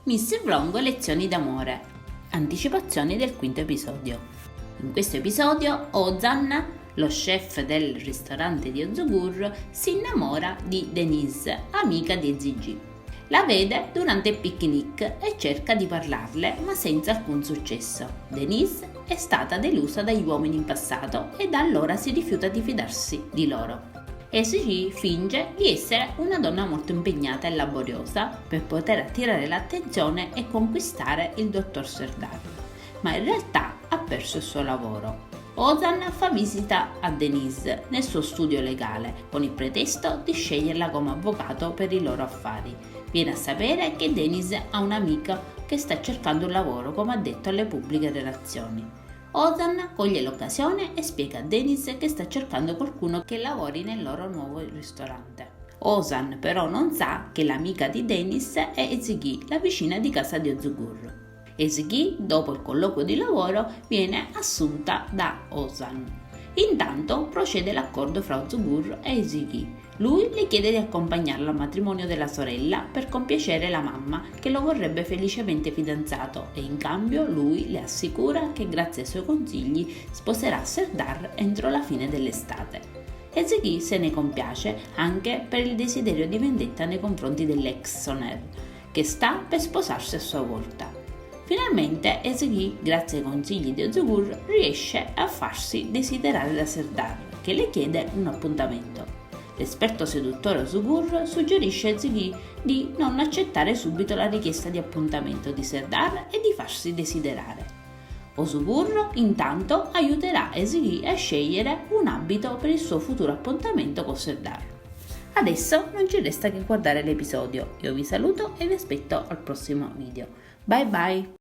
Miss Vlongo lezioni d'amore. Anticipazioni del quinto episodio. In questo episodio Ozan, lo chef del ristorante di Ozugur, si innamora di Denise, amica di Ezygi. La vede durante il picnic e cerca di parlarle, ma senza alcun successo. Denise è stata delusa dagli uomini in passato e da allora si rifiuta di fidarsi di loro. Ezygi finge di essere una donna molto impegnata e laboriosa per poter attirare l'attenzione e conquistare il dottor Serdar, ma in realtà ha perso il suo lavoro. Ozan fa visita a Denise nel suo studio legale con il pretesto di sceglierla come avvocato per i loro affari. Viene a sapere che Denise ha un amico che sta cercando un lavoro come addetto alle pubbliche relazioni. Ozan coglie l'occasione e spiega a Denise che sta cercando qualcuno che lavori nel loro nuovo ristorante. Ozan però non sa che l'amica di Denise è Ezygi, la vicina di casa di Ozugur. Ezygi, dopo il colloquio di lavoro, viene assunta da Ozan. Intanto procede l'accordo fra Ozugur e Ezygi. Lui le chiede di accompagnarlo al matrimonio della sorella per compiacere la mamma, che lo vorrebbe felicemente fidanzato, e in cambio lui le assicura che grazie ai suoi consigli sposerà Serdar entro la fine dell'estate. Ezygi se ne compiace anche per il desiderio di vendetta nei confronti dell'ex Soner, che sta per sposarsi a sua volta. Finalmente Ezygi, grazie ai consigli di Ozugur, riesce a farsi desiderare da Serdar, che le chiede un appuntamento. L'esperto seduttore Ozugur suggerisce a Ezygi di non accettare subito la richiesta di appuntamento di Serdar e di farsi desiderare. Ozugur intanto aiuterà Ezygi a scegliere un abito per il suo futuro appuntamento con Serdar. Adesso non ci resta che guardare l'episodio. Io vi saluto e vi aspetto al prossimo video. Bye bye!